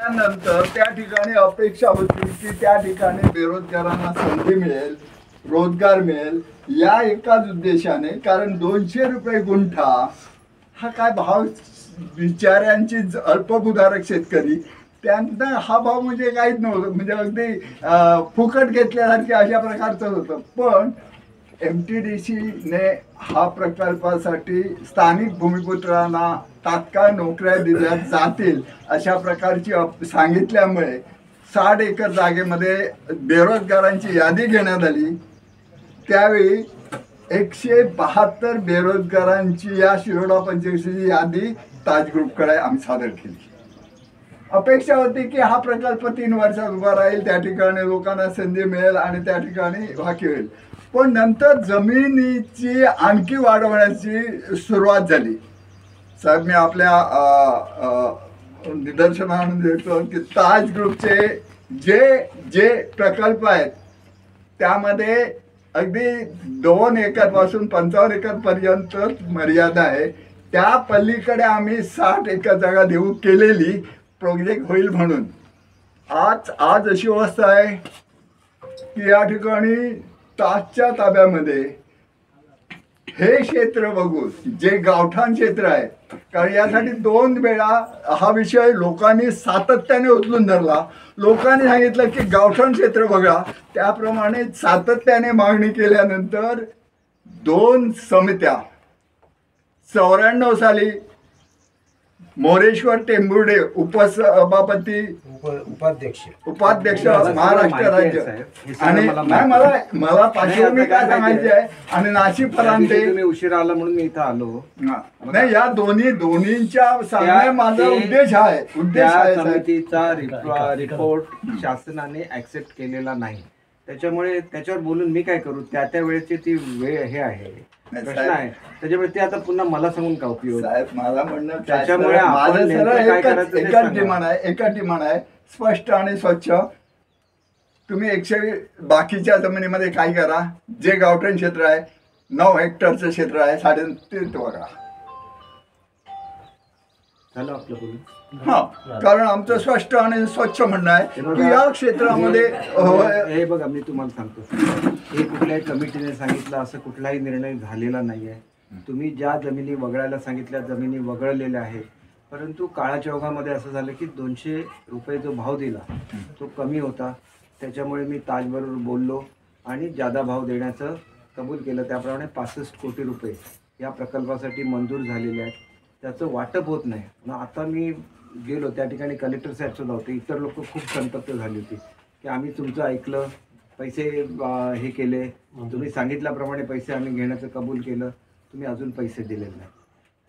त्यानंतर त्या ठिकाणी अपेक्षा होती की त्या ठिकाणी बेरोजगारांना संधी मिळेल, रोजगार मिळेल या एकाच उद्देशाने, कारण 200 रुपये गुंठा हा काय भाव, बिचाऱ्यांची अल्पभूधारक शेतकरी त्यांना हा भाव म्हणजे काहीच नव्हतं, म्हणजे अगदी फुकट घेतल्यासारखे अशा प्रकारचं होतं. पण MTDCने हा प्रकल्पासाठी स्थानिक भूमिपुत्रांना तात्काळ नोकऱ्या दिल्या जातील अशा प्रकारची सांगितल्यामुळे 60 एकर जागेमध्ये बेरोजगारांची यादी घेण्यात आली. त्यावेळी 172 बेरोजगारांची या शिरोडा पंचायतीची यादी ताज ग्रुपकडे आम्ही सादर केली. अपेक्षा होती की हा प्रकल्प 3 वर्षात उभा राहील, त्या ठिकाणी लोकांना संधी मिळेल आणि त्या ठिकाणी वाकी होईल. पण नंतर जमिनीची आणखी वाढवण्याची सुरुवात झाली. साहेब, मी आपल्या निदर्शनानं देतो की ताज ग्रुपचे जे जे प्रकल्प आहेत त्यामध्ये अगदी 2 एकरपासून 55 एकरपर्यंत मर्यादा आहे. त्या पलीकडे आम्ही 60 एकर जागा देऊ केलेली प्रोजेक्ट होईल म्हणून. आज अशी अवस्था आहे की या ठिकाणी ताजच्या ताब्यामध्ये हे क्षेत्र बघून जे गावठाण क्षेत्र आहे, कारण यासाठी 2 वेळा हा विषय लोकांनी सातत्याने उचलून धरला. लोकांनी सांगितलं की गावठाण क्षेत्र बघा, त्याप्रमाणे सातत्याने मागणी केल्यानंतर 2 समित्या 94 साली मोरेश्वर टेंबुर्डे उपसभापती उपाध्यक्ष महाराष्ट्र राज्य आणि मला पाचवी काय सांगायचे आहे आणि नाशिक फरांते तुम्ही उशिरा आला म्हणून मी इथं आलो नाही. या दोन्हींच्या सांगण्या माझा उद्देश आहे. समितीचा रिपोर्ट शासनाने ऍक्सेप्ट केलेला नाही, त्याच्यामुळे त्याच्यावर बोलून मी काय करू. त्या वेळेची ती वेळ हे आहे, प्रश्न आहे. त्याच्यामुळे ते आता पुन्हा मला सांगून का उपयोग. साहेब, मला म्हणणं त्याच्यामुळे एकच डिमांड आहे, स्पष्ट आणि स्वच्छ. तुम्ही 120 बाकीच्या जमिनीमध्ये काय करा, जे गावठाण क्षेत्र आहे 9 हेक्टरचं क्षेत्र आहे 3.5 बघा. झालं आपलं बोलून. हा, कारण आमचं स्पष्ट आणि स्वच्छ म्हणणं आहे की या क्षेत्रामध्ये हे बघा, मी तुम्हाला सांगतो, हे कुठल्याही कमिटीने सांगितलं असं कुठलाही निर्णय झालेला नाही आहे. तुम्ही ज्या जमिनी वगळायला सांगितल्या जमिनी वगळलेल्या आहेत, परंतु काळाच्या ओघामध्ये असं झालं की 200 रुपये जो भाव दिला तो कमी होता. त्याच्यामुळे मी ताजबरोबर बोललो आणि जादा भाव देण्याचं कबूल केलं. त्याप्रमाणे 65 कोटी रुपये या प्रकल्पासाठी मंजूर झालेले आहेत. त्याचं वाटप होत नाही. मग आता मी गेलो त्या ठिकाणी, कलेक्टर साहेब सुद्धा होते, इतर लोक खूप संतप्त झाली होती की आम्ही तुमचं ऐकलं, पैसे हे केले, तुम्ही सांगितल्याप्रमाणे पैसे आम्ही घेण्याचं कबूल केलं, तुम्ही अजून पैसे दिलेले नाही.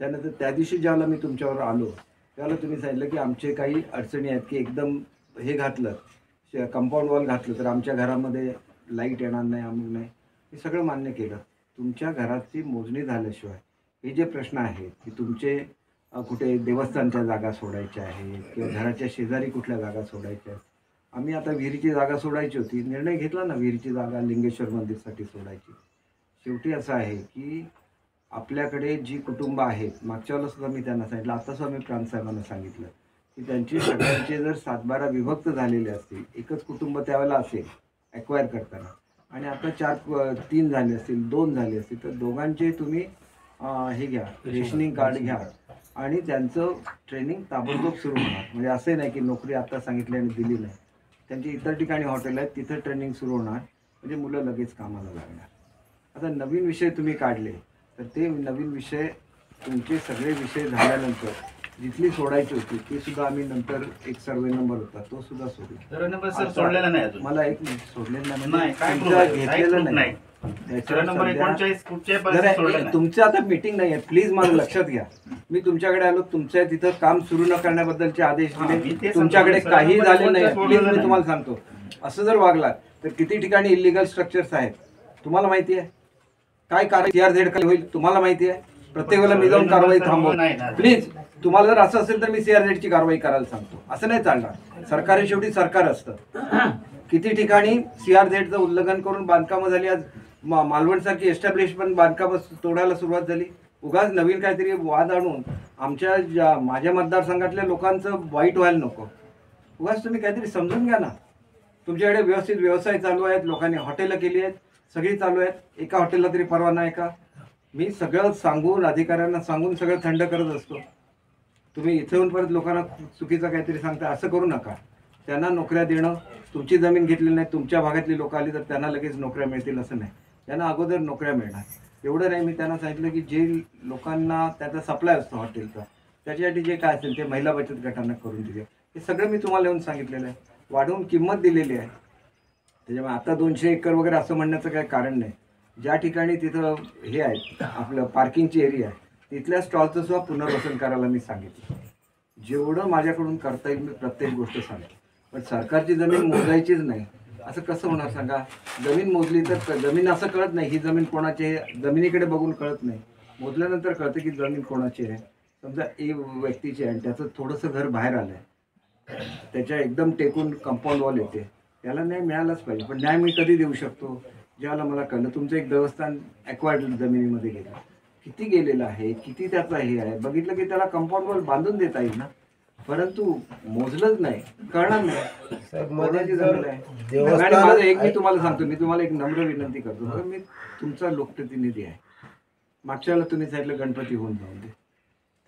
त्यानंतर त्या दिवशी ज्यावेळेला मी तुमच्यावर आलो त्यावेळेला तुम्ही सांगितलं की आमचे काही अडचणी आहेत की एकदम हे घातलं, कंपाऊंड वॉल घातलं तर आमच्या घरामध्ये लाईट येणार नाही, अमुक नाही. हे सगळं मान्य केलं. तुमच्या घराची मोजणी झाल्याशिवाय हे जे प्रश्न आहेत की तुमचे कुठे देवस्थानच्या जागा सोडायच्या आहेत किंवा घराच्या शेजारी कुठल्या जागा सोडायच्या आहेत. आम्ही आता विहिरीची जागा सोडायची होती, निर्णय घेतला ना विहिरीची जागा लिंगेश्वर मंदिरसाठी सोडायची. शेवटी असं आहे की आपल्याकडे जी कुटुंब आहेत, मागच्या वेळेला सुद्धा मी त्यांना सांगितलं, आत्तासुद्धा मी प्रांतसाहेबांना सांगितलं की त्यांची सगळ्यांचे जर 7-12 विभक्त झालेले असतील, एकच कुटुंब त्यावेळेला असेल ॲक्वायर करताना, आणि आता 3 झाले असतील, 2 झाले असतील, तर दोघांचे तुम्ही हे घ्या, रेशनिंग कार्ड घ्या आणि त्यांचं ट्रेनिंग ताबडतोब सुरू होणार. म्हणजे असंही नाही की नोकरी आता सांगितली आणि दिली नाही. त्यांची इतर ठिकाणी हॉटेल आहेत, तिथं ट्रेनिंग सुरू होणार, म्हणजे मुलं लगेच कामाला लागणार. आता नवीन विषय तुम्ही काढले तर ते नवीन विषय तुमचे सगळे विषय झाल्यानंतर जिथली सोडायची होती ती सुद्धा आम्ही नंतर एक सर्वे नंबर होता तो सुद्धा सोडला. मला एक सोडलेला नाही, घेतलेलं नाही. तुमचं आता मीटिंग नाही आहे, प्लीज मला लक्षात घ्या. मी तुमच्याकडे आलो, तुमच्या तिथं काम सुरू न करण्याबद्दलचे आदेश दिले, तुमच्याकडे काही झाले नाही. प्लीज मी तुम्हाला सांगतो, असं जर वागला तर किती ठिकाणी इलिगल स्ट्रक्चर्स आहेत तुम्हाला माहिती आहे. काय कारवाई CRZ खाली होईल तुम्हाला माहिती आहे. प्रत्येक वेळेला मी जाऊन कारवाई थांबव. प्लीज, तुम्हाला जर असं असेल तर मी CRZ ची कारवाई करायला सांगतो. असं नाही चालणार. सरकारी शेवटी सरकार असतं. किती ठिकाणी CRZचं उल्लंघन करून बांधकामं झाली. आज मालवणसारखी एस्टॅब्लिशमेंट बांधकाम तोडायला सुरुवात झाली. उगाच नवीन काहीतरी वाद आणून माझ्या मतदारसंघातल्या लोकांचं वाईट व्हायला नको. उगाच तुम्ही काहीतरी समजून घ्या ना. तुमच्याकडे व्यवस्थित व्यवसाय चालू आहेत, लोकांनी हॉटेलं केली आहेत, सगळी चालू आहेत. एका हॉटेलला तरी परवाना आहे का? मी सगळं सांगून अधिकाऱ्यांना सांगून सगळं थंड करत असतो. तुम्ही इथे येऊन परत लोकांना चुकीचं काहीतरी सांगता, असं करू नका. त्यांना नोकऱ्या देणं, तुमची जमीन घेतलेली नाही, तुमच्या भागातली लोक आली तर त्यांना लगेच नोकऱ्या मिळतील असं नाही. त्यांना अगोदर नोकऱ्या मिळणार. एवढं नाही, मी त्यांना सांगितलं की जे लोकांना त्याचा सप्लाय असतो हॉटेलचा, त्याच्यासाठी जे काय असेल ते महिला बचत गटांना करून दिले. हे सगळं मी तुम्हाला येऊन सांगितलेलं आहे. वाढवून किंमत दिलेली आहे. त्याच्यामुळे आता 200 एकर वगैरे असं म्हणण्याचं काही कारण नाही. ज्या ठिकाणी तिथं हे आहे आपलं पार्किंगची एरिया आहे, तिथल्या स्टॉलचं सुद्धा पुनर्वसन करायला मी सांगितलं. जेवढं माझ्याकडून करता येईल मी प्रत्येक गोष्ट सांगतो. पण सरकारची जमीन मोजायचीच नाही असं कसं होणार सांगा? जमीन मोजली तर जमीन असं कळत नाही ही जमीन कोणाची आहे, जमिनीकडे बघून कळत नाही. मोजल्यानंतर कळतं की जमीन कोणाची आहे. समजा एक व्यक्तीची आहे आणि त्याचं थोडंसं घर बाहेर आलं आहे, त्याच्या एकदम टेकून कंपाऊंड वॉल येते, त्याला न्याय मिळालाच पाहिजे. पण न्याय मी कधी देऊ शकतो? ज्यावेळेला मला कळलं तुमचं एक देवस्थान ॲक्वायर्ड जमिनीमध्ये गेलं, किती गेलेलं आहे, किती त्याचा हे आहे, बघितलं की त्याला कंपाऊंड वॉल बांधून देता येईल ना. परंतु मोजलंच नाही, कळणार नाही कोणाची जमीन आहे. आणि माझं एक मी तुम्हाला सांगतो, मी तुम्हाला एक नम्र विनंती करतो, बघा मी तुमचा लोकप्रतिनिधी आहे. मागच्या वेळेला तुम्ही सांगितलं गणपती होऊन जाऊन दे,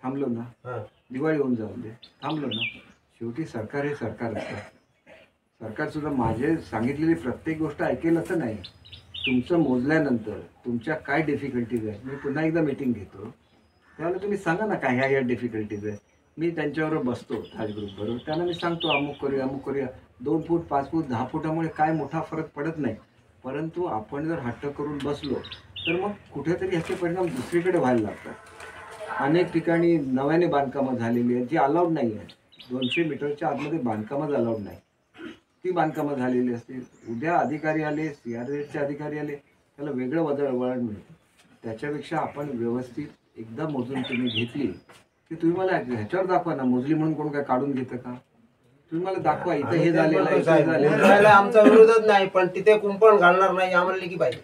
थांबलो ना. दिवाळी होऊन जाऊन दे, थांबलो ना. शेवटी सरकार हे सरकार असतं. सरकार सुद्धा माझे सांगितलेली प्रत्येक गोष्ट ऐकेल असं नाही. तुमचं मोजल्यानंतर तुमच्या काय डिफिकल्टीज आहेत, मी पुन्हा एकदा मीटिंग घेतो, त्यावेळेला तुम्ही सांगा ना काय ह्या डिफिकल्टीज आहे. मी त्यांच्याबरोबर बसतो थाज ग्रुपबरोबर, त्यांना मी सांगतो अमुक करूया अमुक करूया. 2 फूट 5 फूट 10 फुटामुळे काय मोठा फरक पडत नाही. परंतु आपण जर हट्ट करून बसलो तर मग कुठेतरी ह्याचे परिणाम दुसरीकडे व्हायला लागतात. अनेक ठिकाणी नव्याने बांधकामं झालेली आहेत जी अलाउड नाही आहेत. 200 मीटरच्या आतमध्ये बांधकामच अलाउड नाही. ती बांधकामं झालेली असतील. उद्या अधिकारी आले, CRZचे अधिकारी आले, त्याला वेगळं वळण मिळतं. त्याच्यापेक्षा आपण व्यवस्थित एकदा मोजून तुम्ही घेतली की तुम्ही मला ह्याच्यावर दाखवा ना. मोजली म्हणून कोण काय काढून घेतं का? तुम्ही मला दाखवा इथं हे झालेलं आहे. आमचा विरोधच नाही, पण तिथे कुंपण घालणार नाही आम्हाला की पाहिजे.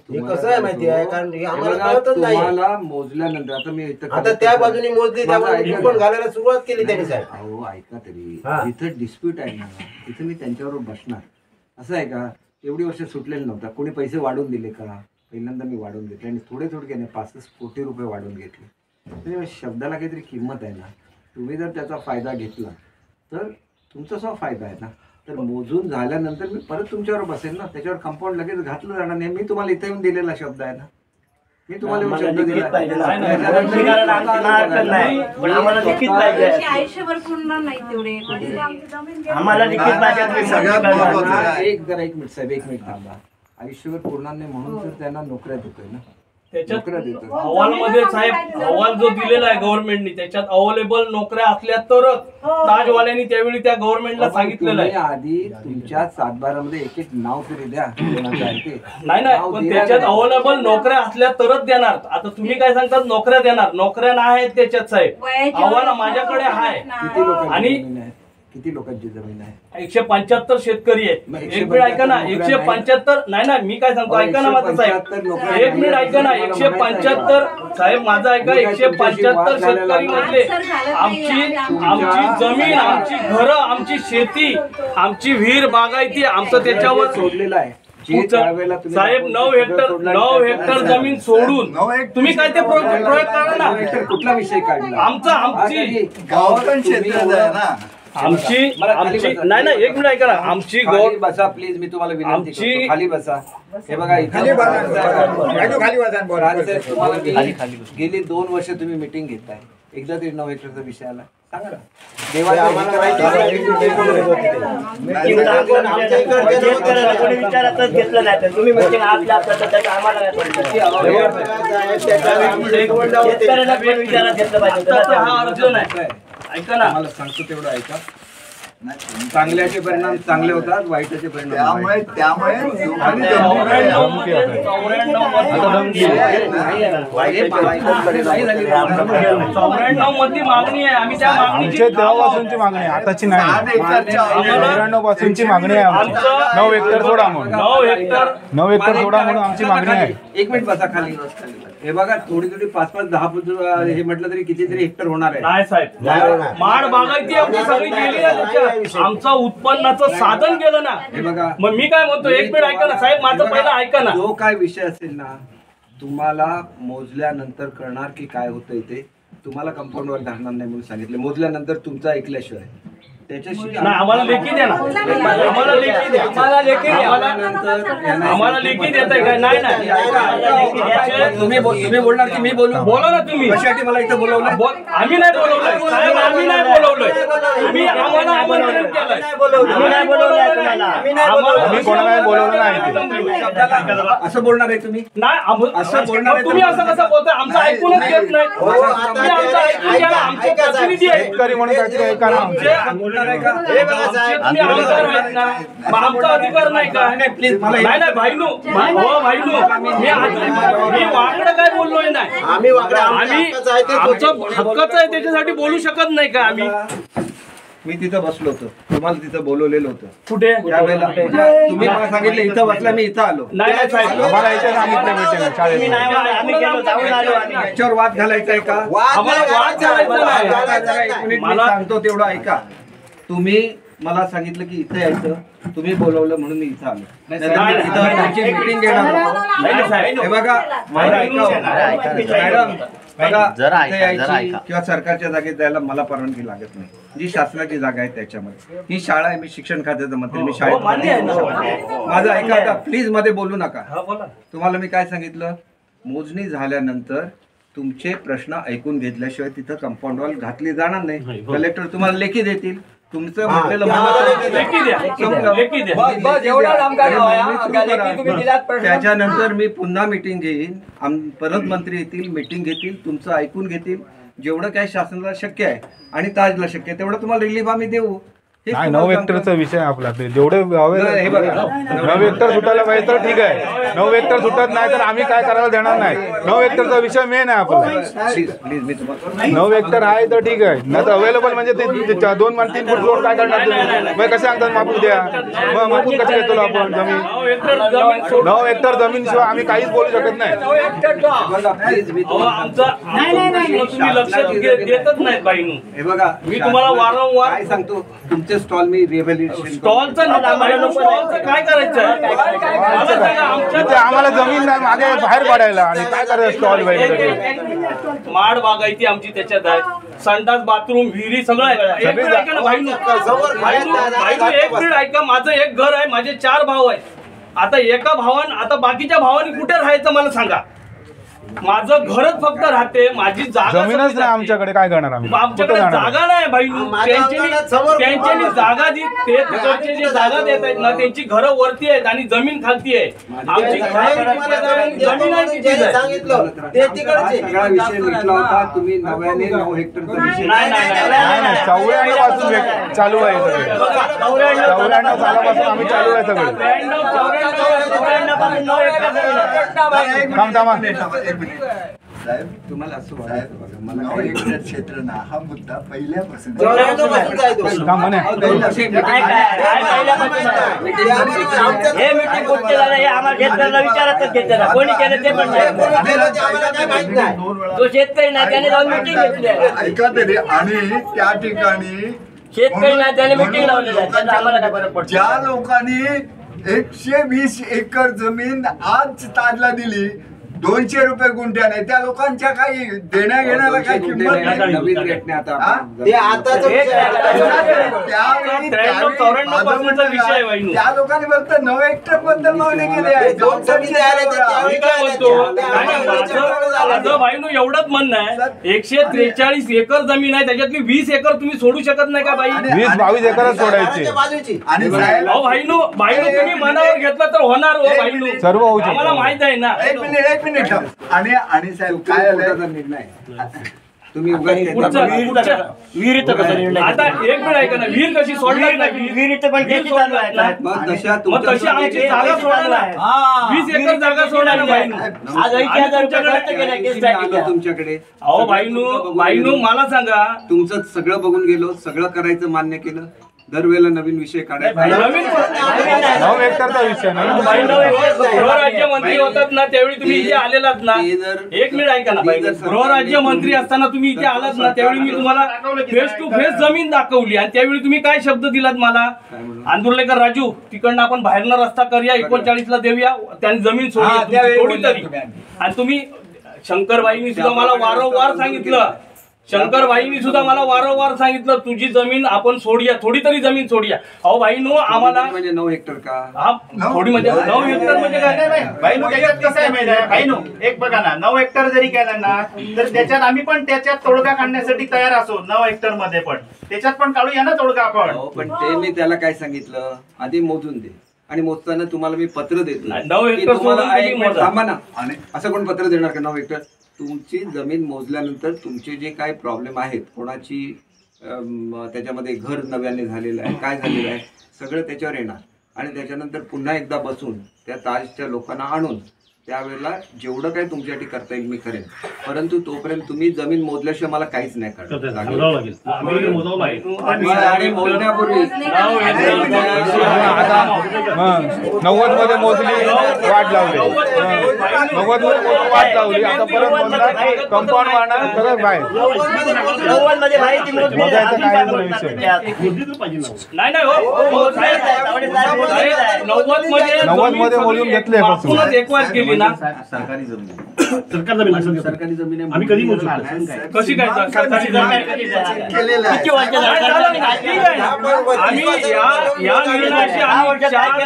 कसं आहे माहिती आहे, कारण आम्हाला कळतच नाही. तुम्हाला मोजल्यानंतर आता मी आता त्या बाजूने मोजली, त्या बाजूने कुंपण घालायला सुरुवात केली त्यांनी साहेब. अहो ऐका तरी, जिथं डिस्प्यूट आहे ना तिथं मी त्यांच्याबरोबर बसणार. असं आहे का? एवढी वर्ष सुटलेलं नव्हता. कोणी पैसे वाढवून दिले का? पहिल्यांदा मी वाढवून घेतले आणि थोडे नाही 65 कोटी रुपये वाढवून घेतले. म्हणजे शब्दाला काहीतरी किंमत आहे ना. तुम्ही जर त्याचा फायदा घेतला तर तुमचा जो फायदा आहे ना. तर मोजून झाल्यानंतर मी परत तुमच्यावर बसेल ना. त्याच्यावर कंपाऊंड लगेच घातलं जाणार नाही. मी तुम्हाला इथे येऊन दिलेला शब्द आहे ना. मी तुम्हाला शब्द दिला. आयुष्यभर पुरणार नाही तेवढे. एक मिनिट साहेब, 1 मिनिट थांबा. आयुष्यभर पुरणार नाही म्हणून तर त्यांना नोकऱ्या देतोय ना. त्याच्यात अहवालमध्ये साहेब अहवाल जो दिलेला आहे गव्हर्नमेंटनी, त्याच्यात अवेलेबल नोकऱ्या असल्या तरच ताजवाल्यांनी त्यावेळी त्या गव्हर्नमेंटला सांगितलेलं आहे. आधी तुमच्या 7/12 मध्ये एक नाव तरी द्या. नाही पण त्याच्यात अवेलेबल नोकऱ्या असल्या तरच देणार. आता तुम्ही काय सांगतात नोकऱ्या देणार, नोकऱ्या नाही आहेत त्याच्यात साहेब. अहवाल माझ्याकडे आहे. आणि किती लोकांची जमीन आहे? 175 शेतकरी आहेत. एक मिनिट ऐका ना. 175 नाही मी काय सांगतो ऐका ना माझं साहेब. एक मिनिट ऐका ना. 175 साहेब माझं ऐका. 175 शेतकरी मधले आमची जमीन, आमची घरं, आमची शेती, आमची विहीर बागायती आमचं त्याच्यावर सोडलेलं आहे. साहेब 9 हेक्टर जमीन सोडून तुम्ही काय ते प्रयोग करा ना. कुठला विषय काढला? आमची गावाकडे क्षेत्र आहे ना. आमची नाही एक मिनिट ऐका ना. आमची खाली बसा प्लीज, मी तुम्हाला विनंती करतो. खाली बसा. हे बघा गेली 2 वर्ष तुम्ही मीटिंग घेताय. एकदा तरी 9 एकरचा विषय आला सांगा ना. विचारातच घेतलं नाही तर तुम्ही मीटिंग आम्हाला विचारात घेतलं पाहिजे. हा अर्ज नाही. ऐका ना, मला सांगतो तेवढं ऐका. चांगल्याचे परिणाम चांगले होतात, वाईटाचे परिणाम. त्यामुळे 94 मधली मागणी आहे. आम्ही त्या मागणीची तेव्हापासूनची मागणी आहे, आताची नाही. 93 पासूनची मागणी आहे. 9 हेक्टर सोडा म्हणून 9 हेक्टर सोडा म्हणून आमची मागणी आहे. 1 मिनिट बसा खाली. हे बघा थोडी 5-5, 10 हे म्हटलं तरी कितीतरी हेक्टर होणार आहे. नाही साहेब, माड बागायती आमची सगळी गेली ना त्याच्यात. आमचं उत्पन्नाचं साधन गेलं ना. हे बघा, मग मी काय म्हणतो, एक मिनिट ऐका ना साहेब, माझं पहिलं ऐका ना. जो काय विषय असेल ना, तुम्हाला मोजल्यानंतर कळणार की काय होतं इथे. तुम्हाला कंपाऊंडवर घालणार नाही म्हणून सांगितले. मोजल्यानंतर तुमचं ऐकल्याशिवाय त्याच्याशी नाही, आम्हाला लेखी द्या ना, आम्हाला लेखी द्या, आम्हाला लेखी देत आहे काय? नाही नाही, तुम्ही बोलणार की मी बोलू? बोला ना तुम्ही. कशासाठी मला इथं बोलवलं? आम्ही नाही बोलवलंय साहेब, आम्ही नाही बोलवलंय. तुम्ही आम्हाला आमंत्रण केलंय. आम्ही कोणाला बोलवलं नाही. असं बोलणार आहे तुम्ही? नाही, असं बोलणार आहे तुम्ही असं कसं बोलताय? आमचं ऐकूनच घेत नाही. तुम्ही आमचं ऐकून घ्या ना, आमचे प्रतिनिधी आहेत. शेतकरी म्हणून काहीतरी ऐका ना. बोलणार आहे का? तुम्ही आमदार आहेत ना, मग आमचा अधिकार नाही का? प्लीज मला नाही नाही भाईनू, हो भाईनू, मी वाकडं काय बोललोय नाही. आम्ही आमचं हक्काचं आहे त्याच्यासाठी बोलू शकत नाही का आम्ही? मी तिथं बसलो होतो, तुम्हाला तिथं बोलवलेलं होतं. कुठे? त्यावेळेला तुम्ही मला सांगितलं इथं बसला, मी इथं आलो. नाही नाही साहेब, आम्हाला इथे सांगितलं मीटिंग शाळेत. याच्यावर वाद घालायचा आहे का? आम्हाला वाद घालायचा नाही. एक मिनिट मी सांगतो तेवढं ऐका. तुम्ही मला सांगितलं की इथं यायचं, तुम्ही बोलवलं म्हणून मी इथं आलो. मीटिंग घेणार होतो. हे बघा, मला ऐका मॅडम, बघा इथं यायची किंवा सरकारच्या जागेत जायला मला परवानगी लागत नाही. जी शासनाची जागा आहे त्याच्यामध्ये ही शाळा आहे. मी शिक्षण खात्याचा मंत्री, मी शाळेत माझं ऐका आता, प्लीज मध्ये बोलू नका. तुम्हाला मी काय सांगितलं, मोजणी झाल्यानंतर तुमचे प्रश्न ऐकून घेतल्याशिवाय तिथं कंपाऊंड वॉल घातली जाणार नाही. कलेक्टर तुम्हाला लेखी देतील. तुमचं म्हटलेलं त्याच्यानंतर मी पुन्हा मीटिंग घेईन, परत मंत्री येतील, मीटिंग घेतील, तुमचं ऐकून घेतील. जेवढं काय शासनाला शक्य आहे आणि ताजला शक्य आहे तेवढं तुम्हाला रिलीफ आम्ही देऊ. नाही, 9 हेक्टरचा विषय आपला. ते जेवढे हे बघा, 9 हेक्टर सुटायला पाहिजे तर ठीक आहे. 9 हेक्टर सुटत नाही तर आम्ही काय करायला देणार नाही. 9 हेक्टरचा विषय मेन आहे आपला. प्लीज मी तुम्हाला 9 हेक्टर आहे तर ठीक आहे, नाही तर अवेलेबल म्हणजे ते 2-3 फूट रोड काय करणार तुम्ही? मग कसे सांगतात मापूक द्या? मग मापूक कसे घेतो आपण जमीन? 9 हेक्टर जमीन शिवाय आम्ही काहीच बोलू शकत नाही. प्लीज मी तुम्ही लक्ष देतच नाहीत बाईनू. हे बघा, मी तुम्हाला वारंवार काय सांगतो, तुमचे स्टॉल मी रिव्हॅल्युएशन स्टॉलचं काय करायचं? इथे आम्हाला जमीन नाही मागे बाहेर पडायला आणि काय करायचं स्टॉल वगैरे. माड बागायती आमची त्याच्यात आहे. संडास, बाथरूम, विहिरी सगळं आहे. एक मिनिट ऐका ना भाईनू, एक मिनिट ऐका. माझं एक घर आहे, माझे 4 भाऊ आहेत. आता एका भावान, आता बाकीच्या भावांनी कुठे राहायचं मला सांगा. माझं घरच फक्त राहते, माझी जागा जमीनच नाही आमच्याकडे, काय करणार आम्ही? आमच्याकडे जागा नाही भाईनू. त्यांची जागा जी ते तिकडचे जे जागा देत आहेत ना, त्यांची घरं वरती आहेत आणि जमीन खालती आहे. आमची जमीन आहे तिथे सांगितलं ते तिकडचे सगळा विषय मिटला होता. तुम्ही नव्याने 9 हेक्टरचा विषय नाही. 94 पासून चालू आहे सगळे. 94 सालापासून आम्ही चालू आहे सगळे. थांबा साहेब, तुम्हाला असं साहेब, वाटायचं बघा, मला 9 हेक्टर क्षेत्र ना हा मुद्दा पहिल्यापासून का म्हणे हे मीटिंग कुठे झालं हे आम्हाला शेतकऱ्याला विचारतच घेतलं ना. कोणी केलं ते पण नाही. जो शेतकरी ना त्याने जाऊन मीटिंग घेतली आहे. ऐका तरी. आणि त्या ठिकाणी शेतकरी ना त्याने मीटिंग लावलेली आहे. त्याचा आम्हाला काय फरक पडतो? ज्या लोकांनी 120 एकर जमीन आज ताजला दिली, 200 रुपये गुंठ्याने, त्या लोकांच्या काही देण्या घेण्याला काही किंमत नाही. नवीन रेटने आता हा? ते आताच त्यावेळी 93-94 पासूनचा विषय आहे बाईनू. त्या लोकांनी फक्त 9 हेक्टर बद्दल मागणी केली आहे. दोन समिती आल्या त्या मी काय म्हणतो, माझं भाईनू एवढंच म्हणणं आहे, 143 एकर जमीन आहे, त्याच्यातली 20 एकर तुम्ही सोडू शकत नाही का बाई? 20-22 एकरच सोडायचे. बाजूची आणि साहेब, अहो भाईनू तुम्ही मनावर घेतलं तर होणार हो भाईनू. सर्व होऊ शकतं. आम्हाला माहित आहे ना. एक मिनिट आणि साहेब काय कोर्टाचा निर्णय तुम्ही उगाच विहिरीचं कसं निर्णय? आता एक मिनिट ऐका ना, विहीर कशी सोडणार नाही? विहिरीचं पण केस चालू आहे ना. मग तशी आमची जागा सोडा ना. 20 एकर जागा सोडा ना भाईनू. आज 80,000 रुपये खर्च केला केससाठी. तुमच्याकडे अहो भाईनू मला सांगा, तुमचं सगळं बघून गेलो, सगळं करायचं मान्य केलं. दरवेळेला नवीन विषय काढायचा. नवीन 9 हेक्टरचा विषय नाही. गृहराज्यमंत्री होतात ना त्यावेळी तुम्ही इथे आलेलात ना. एक मिनिट ऐका ना. गृहराज्यमंत्री असताना तुम्ही इथे आलात ना त्यावेळी मी तुम्हाला फेस टू फेस जमीन दाखवली आणि त्यावेळी तुम्ही काय शब्द दिलात मला? आंदुर्लेकर राजू तिकडनं आपण बाहेरनं रस्ता करूया 39ला देऊया त्यांनी जमीन सोडली थोडी तरी. आणि तुम्ही शंकरबाईंनी सुद्धा मला वारंवार सांगितलं तुझी जमीन आपण सोडूया थोडी तरी जमीन सोडूया. अहो भाईनो आम्हाला म्हणजे 9 हेक्टर का? हा थोडी म्हणजे 9 हेक्टर म्हणजे काय भाईनो त्याच्यात कसं आहे माहिती आहे भाईनो एक बघा ना 9 हेक्टर जरी केलं ना तर त्याच्यात आम्ही पण त्याच्यात तोडगा काढण्यासाठी तयार असो. 9 हेक्टर मध्ये पण त्याच्यात पण काढूया ना तोडगा आपण. पण ते मी त्याला काय सांगितलं आधी मोजून दे आणि मोजताना तुम्हाला मी पत्र देतो. 9 हेक्टर तुम्हाला एक मिनिट थांबा ना. असं कोण पत्र देणार का 9 हेक्टर? तुमची जमीन मोजल्यानंतर तुमचे जे काही प्रॉब्लेम आहेत कोणाची त्याच्यामध्ये घर नव्याने झालेलं आहे काय झालेलं आहे सगळं त्याच्यावर येणार आणि त्याच्यानंतर पुन्हा एकदा बसून त्या ताजच्या लोकांना आणून त्यावेळेला जेवढं काही तुमच्यासाठी करता येईल मी करेन. परंतु तोपर्यंत तुम्ही जमीन मोजल्याशिवाय मला काहीच नाही करणार. आणि मोजण्यापूर्वी 90 मध्ये मोजली वाट लावली 90 मध्ये वाट लावली आता परत म्हणणार कंपाऊंड मारणार सगळं बाहेर. 90 मध्ये माहिती बघायचं काय विषय नाही 90 मध्ये मोजून घेतले एकवार केली ना. सरकारी जमीन आम्ही कधी मोजू कशी काय सरकारी जमीन केलेलं आहे. आम्ही या निर्णयाशी आम्ही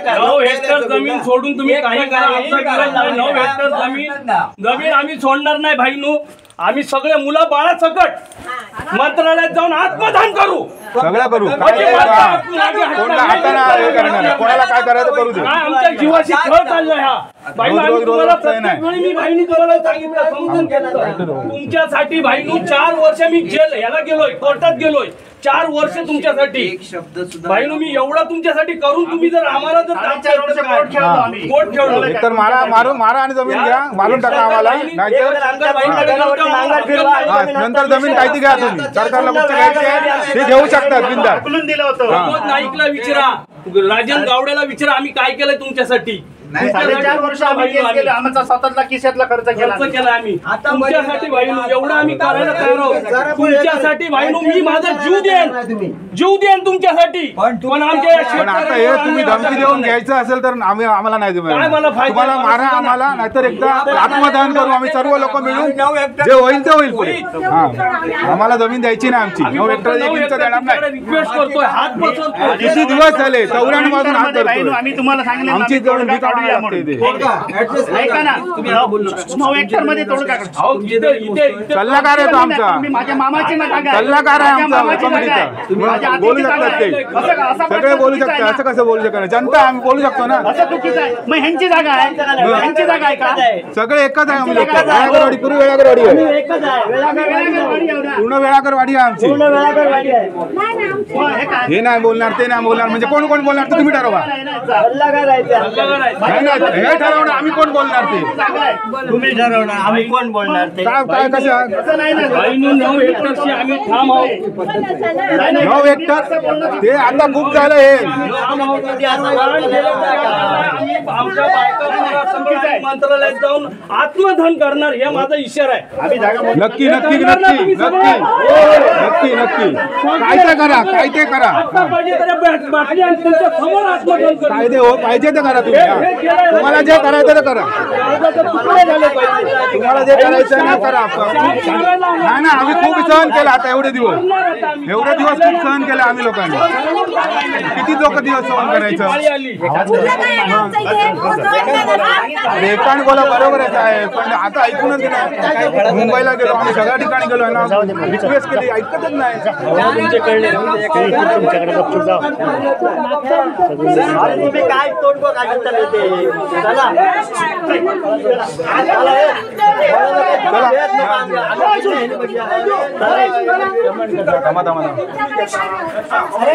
9 हेक्टर जमीन सोडून तुम्ही काही करा आमचा विरोध नाही. 9 हेक्टर जमीन आम्ही सोडणार नाही भाईनो. आम्ही सगळे मुलं बाळा सकट मंत्रालयात जाऊन आत्मदान करू सगळं करू कोणाला हाताना हे करणार कोणाला काय करायचं करू दे. आमच्या जीवाशी खेळ चाललाय हा भाईनी तुम्हाला सांगितलं समजून घेतलं तुमच्यासाठी भाईनू 4 वर्ष मी जेल याला गेलोय कोर्टात गेलोय 4 वर्ष तुमच्यासाठी. एक शब्द सुद्धा भाईनू मी एवढा तुमच्यासाठी करून तुम्ही जर आम्हाला जर कोर्ट खेळलो एकतर मारा आणि जमीन घ्या मारून टाका आम्हाला नाहीतर नंतर जमीन काहीतरी घ्या तुम्ही सरकारला कुठची घ्यायची आहे ते घेऊ शकतात बिनधास्त. दिलं होतं नाईकला विचारा राजन गावडेला विचारा आम्ही काय केलंय तुमच्यासाठी. 4.5 वर्ष आम्ही केस केले आमचा स्वतःचा खिशातला खर्च केला आम्ही तुमच्यासाठी भाईनू एवढं आम्ही करायला तयार आहोत. तुमच्यासाठी भाईनू मी माझा जीव देईन तुमच्यासाठी. पण आता हे तुम्ही धमकी देऊन घ्यायचं असेल तर आम्हाला नाही तुम्हाला मारा आम्हाला नाहीतर एकदा आत्मदान करू आम्ही सर्व लोक मिळून जे होईल ते होईल पुढे. आम्हाला जमीन द्यायची नाही आमची 9 हेक्टर देणार नाही. रिक्वेस्ट करतोय हात पसरतोय. किती दिवस झाले 94 पासून हात धरतोय आम्ही तुम्हाला सांगितलं आमची जमीन ऐका ना 9 हेक्टर मध्ये तोडगा सल्लागार आहे तो आमचा माझ्या मामाची सल्लागार आहे आमचा कमिटीचा बोलू शकतात ते सगळे बोलू शकतात. असं कसं बोलू शकणार जनता आम्ही बोलू शकतो ना. मग ह्यांची जागा आहे का सगळे एकच आहे आम्ही लोक वेळाकरवाडी पूर्वी वेळाकरवाडी आहे पूर्ण वेळाकरवाडी आहे आमची. हे नाही बोलणार ते नाही बोलणार म्हणजे कोण कोण बोलणार तुम्ही ठरवा. हे ठरवणार आम्ही कोण बोलणार ते तुम्ही ठरवणार आम्ही कोण बोलणार ते काय कसं 9 हेक्टरची आम्ही ठाम आहोत. 9 हेक्टर ते आता खूप झालं हे आमच्या बायका मंत्रालयात जाऊन आत्मधन करणार हे माझा इशारा आहे. नक्की नक्की नक्की नक्की नक्की नक्की काय ते करा काय ते करा कायदे हो पाहिजे ते करा तुम्ही. तुम्हाला जे करायचं ते करा तुम्हाला जे करायचं ना करा. नाही ना आम्ही खूप सहन केलं आता एवढे दिवस खूप सहन केलं आम्ही लोकांनी. किती लोक दिवस सहन करायचं एकाने बोला बरोबर आहे साहेब पण आता ऐकूनच नाही. मुंबईला गेलो आम्ही सगळ्या ठिकाणी गेलो ना रिक्वेस्ट केली ऐकतच नाही. तुम्ही काय तोडगो काढत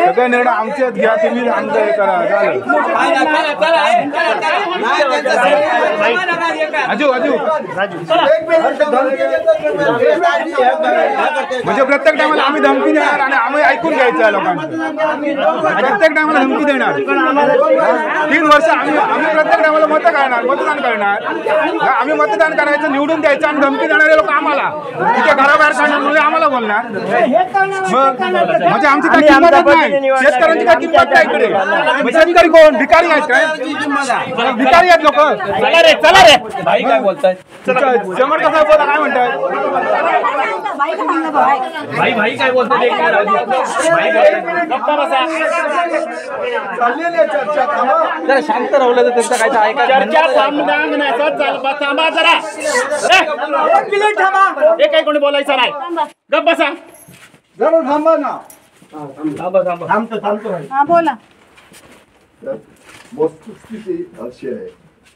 सगळे निर्णय आमचेच घ्या तुम्ही आमचं हे करा झालं. अजू म्हणजे प्रत्येक टायमाला आम्ही धमकी देणार आणि आम्ही ऐकून घ्यायचं लोकांचं. प्रत्येक टायमाला धमकी देणार. 3 वर्ष आम्ही प्रत्येक टायमाला मतदान करणार. आम्ही मतदान करायचं, निवडून द्यायचं आणि धमकी देणारे लोक आम्हाला तिथे घराबाहेर काढणार म्हणजे आम्हाला बोलणार. म्हणजे आमची काही किंमत नाही, शेतकऱ्यांची काय किंमत नाही इकडे. शेतकरी कोण भिकारी आहेत काय? भिकारी आहेत लोक. चला रे भाई काय बोलताय? समोर कसा बोला काय म्हणताय? भाई काय बोलताय? जरा शांत राहिलं तर त्यांचं काय ऐका. एक काही कोणी बोलायचं नाही, गप्प बसा. जरा थांबा ना. हा बोला. वस्तुस्थिती अशी आहे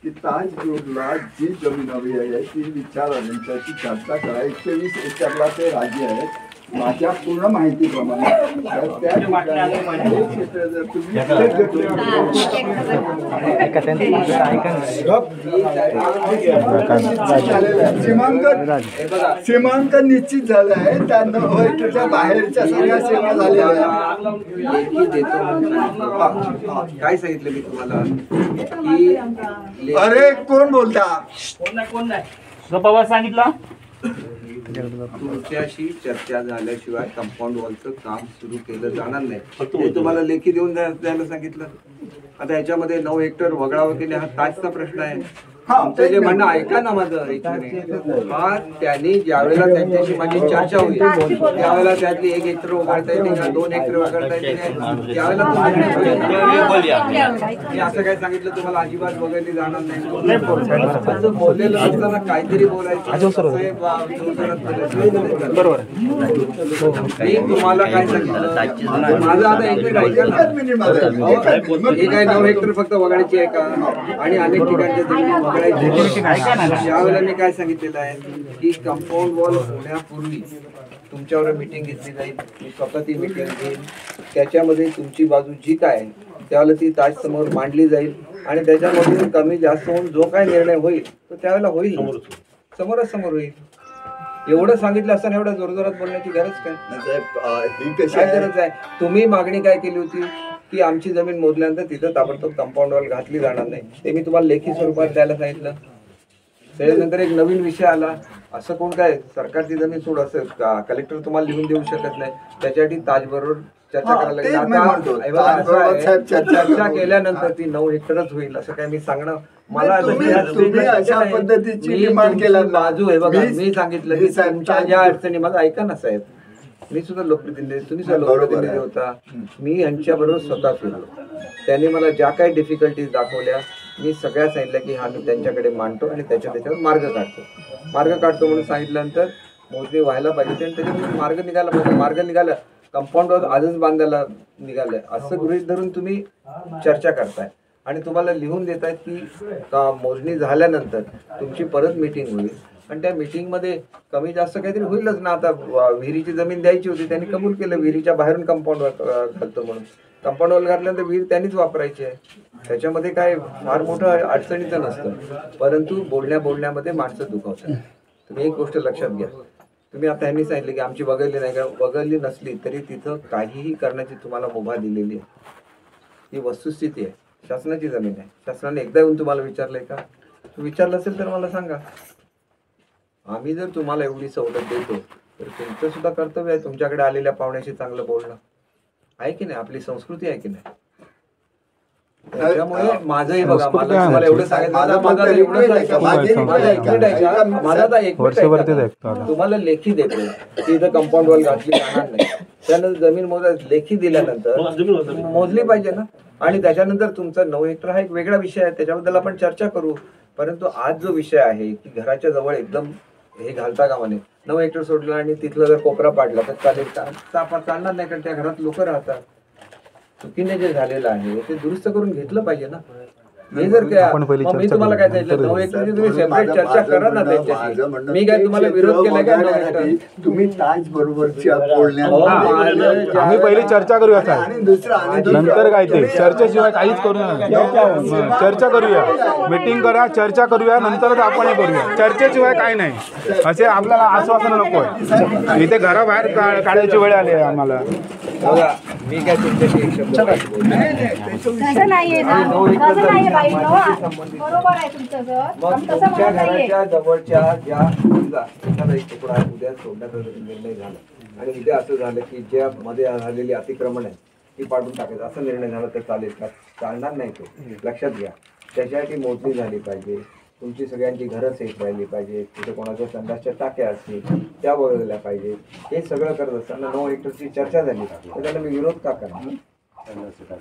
की ताज रोडला जी जमीन हवी आहे ती विचारांची चर्चा करा. 120 एकरला ते राजी आहेत माझ्या पूर्ण माहितीप्रमाणे. तर त्या ठिकाणी हे क्षेत्र जर तुम्ही सीमांकन निश्चित झालं आहे. त्या 9 हेक्टरच्या बाहेरच्या सगळ्या सेवा झालेल्या आहेत. काय सांगितलं मी तुम्हाला की अरे कोण बोलता? कोण नाही गप्पा सांगितलं. तुमच्याशी चर्चा झाल्याशिवाय कंपाऊंड वॉलचं काम सुरू केलं जाणार नाही. हे तुम्हाला लेखी देऊन द्यायला सांगितलं. आता याच्यामध्ये 9 हेक्टर वगळावं केले हा ताजचा प्रश्न आहे. तुमचं जे म्हणणं ऐका ना माझं. हा त्यांनी ज्यावेळेला त्यांच्याशी माझी चर्चा होईल त्यावेळेला त्यातली 1 हेक्टर वगळता येते का, 2 हेक्टर वगळता येते त्यावेळेला मी असं काय सांगितलं तुम्हाला अजिबात वगळली जाणार नाही. बोललेलं असताना काहीतरी बोलायचं. बरोबर. मी तुम्हाला काय सांगितलं माझं आता 1 मिनिट ऐका ना. हे काय 9 हेक्टर फक्त वगळायची आहे का आणि अनेक ठिकाणच्या जमिनी यावेळेला मी काय सांगितलेलं आहे की कंपाऊंड वॉल होण्यापूर्वी तुमच्यावर मीटिंग घेतली जाईल. मी स्वतः ती मीटिंग घेईन. त्याच्यामध्ये तुमची बाजू जी काय आहे त्यावेळेला ती ताज समोर मांडली जाईल आणि त्याच्यामधून कमी जास्त होऊन जो काय निर्णय होईल तो त्यावेळेला होईल, समोरासमोर होईल. एवढं सांगितलं असताना एवढं जोरजोरात बोलण्याची गरज काय गरज आहे? तुम्ही मागणी काय केली होती की आमची जमीन मोजल्यानंतर तिथं ताबडतोब कंपाऊंड वॉल घातली जाणार नाही. ते मी तुम्हाला लेखी स्वरूपात द्यायला सांगितलं. त्याच्यानंतर एक नवीन विषय आला. असं कोण काय सरकारची जमीन सोड असेल का कलेक्टर तुम्हाला लिहून देऊ शकत नाही. त्याच्यासाठी ताजबरोबर चर्चा करायला लागेल. चर्चा केल्यानंतर ती 9 हेक्टरच होईल असं काय मी सांगणं मला अशा पद्धतीची डिमांड केला बाजू आहे बघा. मी सांगितलं की तुमच्या ज्या अडचणी माझं ऐका ना साहेब. मी सुद्धा लोकप्रतिनिधी, तुम्ही सुद्धा लोकप्रतिनिधी होता. मी यांच्याबरोबर स्वतः फिरलो. त्यांनी मला ज्या काही डिफिकल्टीज दाखवल्या मी सगळ्या सांगितल्या की हा मी त्यांच्याकडे मांडतो आणि त्याच्यावर मार्ग काढतो म्हणून सांगितल्यानंतर मोजणी व्हायला पाहिजे आणि त्याच्यामध्ये मार्ग निघाला पाहिजे. मार्ग निघाला. कंपाऊंडवर आजच बांधायला निघालंय असं गृहीत धरून तुम्ही चर्चा करताय आणि तुम्हाला लिहून देतायत की मोजणी झाल्यानंतर तुमची परत मीटिंग होईल आणि त्या मीटिंगमध्ये कमी जास्त काहीतरी होईलच ना. आता विहिरीची जमीन द्यायची होती त्यांनी कबूल केलं. विहिरीच्या बाहेरून कंपाऊंड घालतो म्हणून कंपाऊंड वॉल घातल्यानंतर विहीर त्यांनीच वापरायची आहे. त्याच्यामध्ये काय फार मोठं अडचणीचं नसतं. परंतु बोलण्यामध्ये माणसं दुखावतात. तुम्ही एक गोष्ट लक्षात घ्या. तुम्ही आता यांनी सांगितलं की आमची वगळली नाही का. वगळली नसली तरी तिथं काहीही करण्याची तुम्हाला मुभा दिलेली आहे. ही वस्तुस्थिती आहे. शासनाची जमीन आहे. शासनाने एकदा येऊन तुम्हाला विचारलंय का? विचारलं असेल तर मला सांगा. आम्ही जर तुम्हाला एवढी सवलत देतो तर तुमचं सुद्धा कर्तव्य आहे तुमच्याकडे आलेल्या पाहुण्याशी चांगलं बोलणं आहे की नाही. आपली संस्कृती आहे की नाही. त्याच्यामुळे माझंही बघा मला तुम्हाला एवढं सांगायचं तुम्हाला लेखी देतो की इथं कंपाऊंड वॉल घातली जाणार नाही. त्यानंतर जमीन लेखी दिल्यानंतर मोजली पाहिजे ना. आणि त्याच्यानंतर तुमचा 9 हेक्टर हा एक वेगळा विषय आहे. त्याच्याबद्दल आपण चर्चा करू. परंतु आज जो विषय आहे की घराच्या जवळ एकदम हे घालता कामा नये. 9 हेक्टर सोडलं आणि तिथलं जर कोपरा पाडला तर चालेल का? चालणार नाही कारण त्या घरात लोक राहतात. चुकीने जे झालेलं आहे ते दुरुस्त करून घेतलं पाहिजे ना. हे जर काय आपण पहिली मग मी चर्चा तुम्हाला काय करू. सांगितलं 9 हेक्टरची तुम्ही सेपरेट माझं- चर्चा करा ना माझं त्यांच्याशी. म्हणणं मी काय तुम्हाला ते विरोध केला का 9 वगळण्यासाठी हेक्टर? तुम्ही ताज बरोबरच्या बोलण्यात आम्ही पहिली चर्चा करूया साहेब. आणि दुसरं नंतर काय ते चर्चेशिवाय काहीच करू नका. चर्चा करूया, मीटिंग करा, चर्चा करूया, नंतरच आपण हे करूया. चर्चेशिवाय काही नाही. असे आपल्याला आश्वासन नको आहे. इथे घराबाहेर काढायची वेळ आली आहे आम्हाला. बघा, मी काय तुमच्याशी एक शब्द तसं नाहीये ना, तसं नाहीये बाई, बरोबर आहे तुमचं घर, मग पण तसं तुमच्या म्हणत नाहीये. घराच्या जवळच्या ज्या समजा एखादा एक तुकडा उद्या सोडण्याचा जर निर्णय झाला आणि उद्या असं झालं की ज्या मध्ये झालेली अतिक्रमण आहे ती पाडून टाकायचं असा निर्णय झाला तर चालेल का? चालणार नाही. तो लक्षात घ्या. त्याच्यासाठी मोजणी झाली पाहिजे. तुमची सगळ्यांची घरं सेफ राहिली पाहिजे. तिथे कोणाच्या संडासच्या टाक्या असतील त्या वगळल्या पाहिजे. हे सगळं करत असताना 9 हेक्टरची चर्चा झाली तर त्याला मी विरोध का करणार?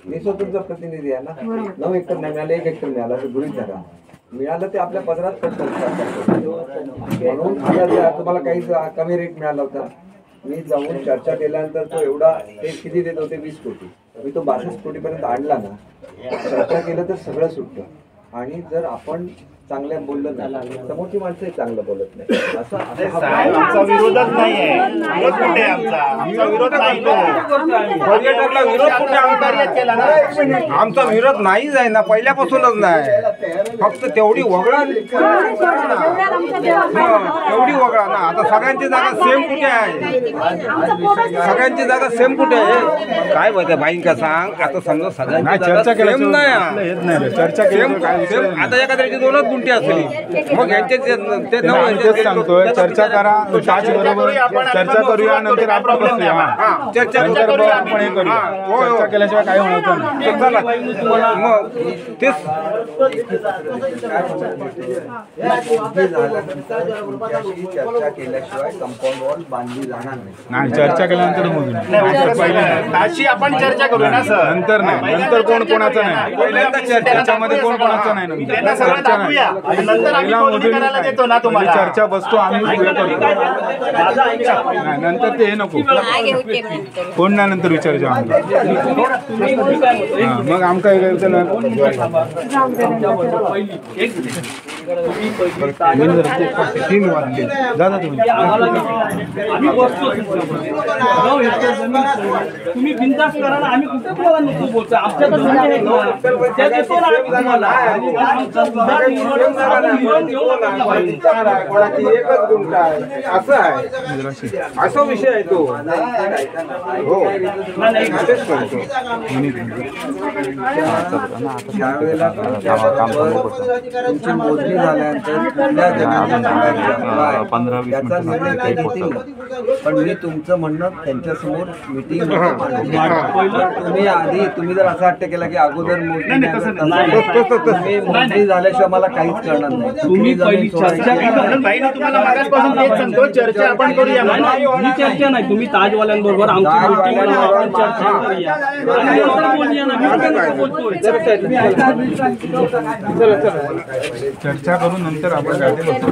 मी स्वतंत्र प्रतिनिधी आहे ना. 9 हेक्टर नाही मिळालं, 1 हेक्टर मिळालं असं गृहीत धरा. मिळालं ते आपल्या पदरात पडतं. म्हणून आता तुम्हाला काही कमी रेट मिळाला होता. मी जाऊन चर्चा केल्यानंतर तो एवढा ते किती देत होते 20 कोटी. मी तो 62 कोटीपर्यंत आणला ना. चर्चा केलं तर सगळं सुटतं. आणि जर आपण चांगलं बोललं नाही समोरची माणसंही चांगलं बोलत नाही. असं साहेब, आमचा विरोधच नाहीये. विरोध कुठे आहे आमचा? आमचा विरोध नाही तो. पर्यटकाला विरोध कुठे सहकार्य केला ना. आमचा विरोध नाहीच आहे ना, पहिल्यापासूनच नाही. फक्त तेवढी वगळा तेवढी वगळा ना. आता सगळ्यांची जागा सेम कुठे आहे? सगळ्यांची जागा सेम कुठे आहे? काय माहिती बाईन का सांग. आता समजा नाही, सगळ्यांची चर्चा जागा केली सेम नाही. येत नाही. चर्चा केली काय विषय नाही. आता एखाद्याची 2च गुंठी असली मग यांचे ते ते आम्ही तेच सांगतोय. चर्चा करा, ताज बरोबर चर्चा करूया, नंतर आपण बसूया. हा, चर्चा नंतर करूया. आपण हे करूया. चर्चा केल्याशिवाय काही होणार नाही. मग तेच चर्चा केल्याशिवाय कंपाऊंड वॉल बांधली जाणार नाही, चर्चा केल्यानंतर मोजून ताशी आपण चर्चा करू ना सर. नंतर नाही. नंतर कोण कोणाचं नाही. त्याच्यामध्ये कोण कोणाचं नाही. नंतर त्यांना सगळं चर्चा नाही. दाखवूया. नंतर आम्ही पहिला मोजणी मोजणी करायला देतो ना तुम्हाला. पहिली चर्चा बसतो आम्ही हे करतो. नाही, नंतर ते हे नको. कोण नाही नंतर विचारायचं आम्हाला. हा, मग आमका हे करायचं ना. तीन वाजले. जा तुम्ही. आम्ही बसतो. तुम्ही बिनधास्त करा ना. आम्ही कुठे तुम्हाला नको बोलतो. आमच्या जमिनी आहेत ना, त्या देतो ना आम्ही तुम्हाला. आमचा सुद्धा निवडून घेऊन टाकला पाहिजे. कोणाची एकच गुंठ आहे असं आहे. असा विषय आहे तो. हो तेच करतो. ज्यावेळेला तुमची मोजणी झाल्यानंतर कुठल्या जमिनी त्याचा निर्णय ते घेतील. पण मी तुमचं म्हणणं त्यांच्यासमोर मिटिंग तुम्ही आधी तुम्ही जर असा हट्ट केला की अगोदर मोजणी झाल्याशिवाय मला काहीच करणार नाही. तुम्ही पहिली चर्चा करा. म्हणून भाई मी तुम्हाला मागासपासून तेच सांगतो. चर्चा आपण करूया. ही चर्चा नाही. तुम्ही ताजवाल्यांबरोबर आमची मीटिंग आपण चर्चा करूया. आणि नंतर बोलूया ना. मी काय बोलतोय. चर्चा करून नंतर आपण काय ते बसतो.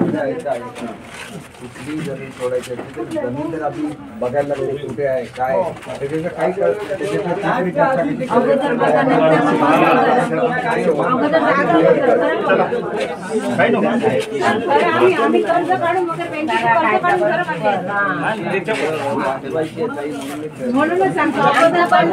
कुठली जमीन सोडायची जमीन तर आधी बघायला लागते कुठे आहे काय त्याच्याचं काही म्हणूनच सांगतो अगोदर पण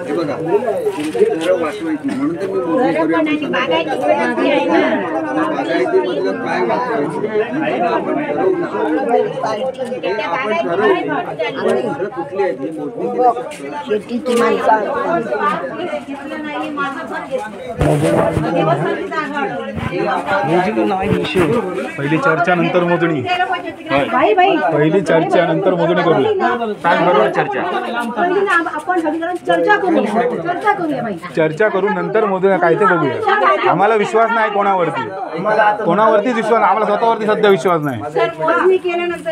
हे बघा तुमची घरं वाचवायची म्हणून तर मी मोजणी बागायतीमधलं काय वाचवायचं आपण ठरवू ना. आपण ठरवू घरं कुठली आहेत ही मोजणी केली. पहिली चर्चा नंतर मोजणी. बाई बाई पहिली चर्चा नंतर मोजणी करूया. काय बरोबर चर्चा. आपण चर्चा करूया बाई. चर्चा करून नंतर मोजूया काय ते बघूया. आम्हाला विश्वास नाही कोणावरतीच विश्वास. आम्हाला स्वतःवरती सध्या विश्वास नाही.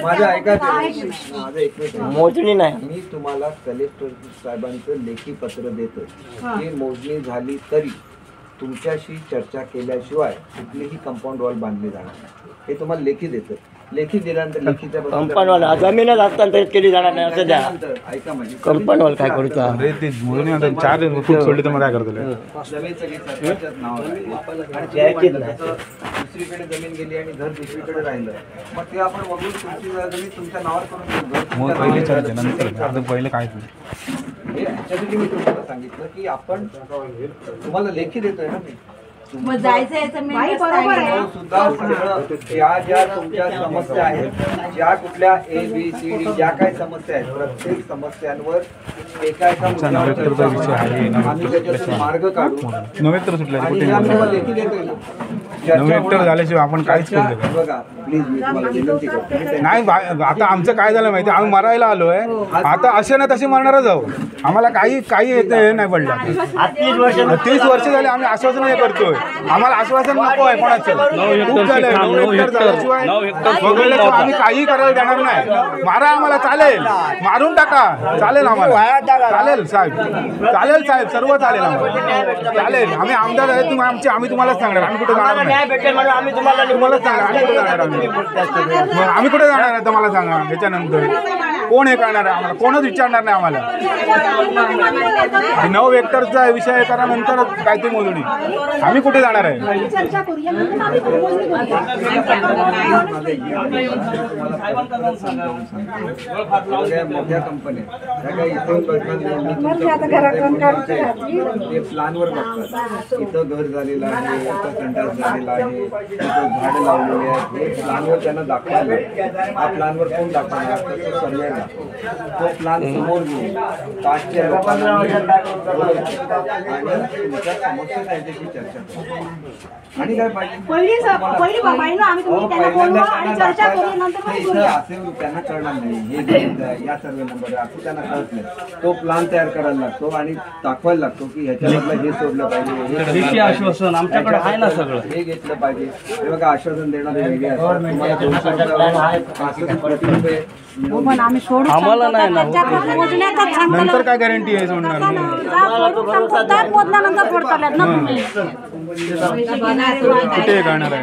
माझं ऐकायचं मोजणी नाही. मी तुम्हाला कलेक्टर साहेबांचं लेखी पत्र देतो की मोजणी झाली तरी तुमच्याशी चर्चा केल्याशिवाय कुठलीही कंपाऊंड वॉल बांधली जाणार नाही. हे तुम्हाला लेखी देतं. लेखी दिल्यानंतर लेखीच्या कंपाऊंड वॉल जमीनच हस्तांतरित केली जाणार नाही असं द्या. ऐका म्हणजे कंपाऊंड वॉल काय करूचा अरे ते मोजणी आता 4 फूट सोडली तर मग काय करतो जमीनचं हे सरकारच्याच नावावर आहे. आणि द्यायचीच नाही. दुसरीकडे जमीन गेली आणि घर दुसरीकडे राहिलं मग ते आपण बघून तुमची जमीन तुमच्या नावावर करून घेऊ. घर मग तुमच्या पहिले नावावर चर्चा नंतर आता पहिले काय हे ह्याच्यासाठी मी तुम्हाला सांगितलं की आपण तुम्हाला लेखी देतोय ना मी. मग जायचं याचं मेन बरोबर आहे. तो सुद्धा सगळं ज्या तुमच्या समस्या आहेत, ज्या कुठल्या ABCD ज्या काही समस्या आहेत, प्रत्येक समस्यांवर एका मुद्द्यावर चर्चा विषय आहे. आम्ही त्याच्यातून मार्ग काढू. नोव्हेंबर सुटला आणि कुठे हे आम्ही तुम्हाला लेखी देतोय ना. नोव्हेंबर झाल्याशिवाय आपण काहीच करू शकत नाही. बघा प्लीज मी तुम्हाला विनंती करतो. नाही आता आमचं काय झालं माहिती आम्ही मरायला आलोय आता असे ना तसे मरणारच आहोत. आम्हाला काही येत हे नाही पडलं. 30 वर्ष झाले आम्ही आश्वासन हे करतोय. आम्हाला आश्वासन नको आहे कोणाचं. खूप झालंय. 9 हेक्टर झाल्याशिवाय वगळल्याशिवाय आम्ही काही करायला देणार नाही. मारा आम्हाला चालेल, मारून टाका चालेल आम्हाला. चालेल साहेब, चालेल साहेब, सर्व चालेल आम्हाला. चालेल आम्ही आमदार आहे आम्ही तुम्हालाच सांगणार. आम्ही कुठे जाणार नाही. आम्ही तुम्हाला तुम्हालाच सांगणार. आम्ही कुठे जाणार आम्ही कुठे जाणार आहे तुम्हाला सांगा. याच्यानंतर कोण हे करणार आहे आम्हाला. कोणच विचारणार नाही आम्हाला. 9 हेक्टरचा विषय करा नंतर काय ते मोजणी. आम्ही कुठे जाणार आहे. चर्चा करूया नंतर आम्ही मोजणी करूया. मोठ्या कंपन्या त्या काही इथे प्लॅनवर बघतात. इथं घर झालेलं आहे, इथं संडास झालेला आहे, इथं झाडं लावलेली आहेत. हे प्लॅनवर त्यांना दाखवायला हा प्लॅनवर कोण दाखवणार तो सर्वे तो प्लॅन समोर घेऊन कास्टच्या लोकांना आणि तुमच्या समस्या त्यांच्याशी चर्चा करू. आणि काय पाहिजे पहिली बाबाईनं आम्ही तुम्ही त्यांना बोलवा आणि चर्चा करूया नंतर मग इथं बोलूया. असेल त्यांना कळणार नाही हे या सर्वे नंबर आहे असं त्यांना कळत नाही. तो प्लॅन तयार करायला लागतो आणि दाखवायला लागतो की ह्याच्यामधलं हे सोडलं पाहिजे, हे कृषी आश्वासन आमच्याकडे आहे ना सगळं. हे घेतलं पाहिजे. हे बघा आश्वासन देणारे वेगळे असतात. तुम्हाला 200 रुपये हो, पण आम्ही सोडू आम्हाला नाही ना. चर्चा करून मोजण्यातच सांगतो. नंतर काय गॅरंटी आहे सोडणार नाही. मोजल्यानंतर सोडताल्यात ना तुम्ही. कुठे करणार आहे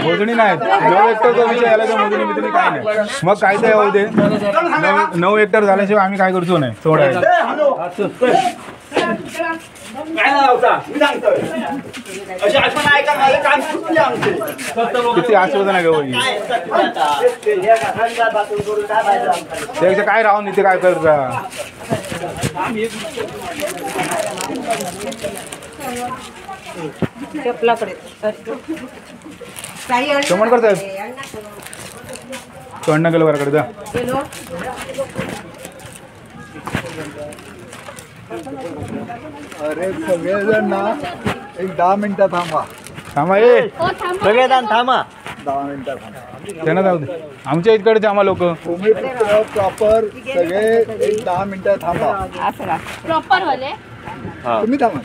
मोजणी नाही. 9 हेक्टरचा विषय आला तर मोजणी बिजणी काय नाही. मग काय ते होऊ दे. 9 हेक्टर झाल्याशिवाय आम्ही काय करतो नाही सोडायचं. किती आश्वासन आहे गवळी त्यापेक्षा काय राहून इथे काय करता. चमणकर साहेब तो अण्णा गेलो बराकडे जा. अरे सगळेजण ना एक 10 मिनिटं थांबा. थांबा ये सगळेजण थांबा. 10 मिनिटं थांबा. त्यांना जाऊ दे. आमच्या इकडचे आम्हा लोक भूमिपुत्र प्रॉपर सगळे एक 10 मिनिटं थांबा. प्रॉपर वाले तुम्ही थांबा.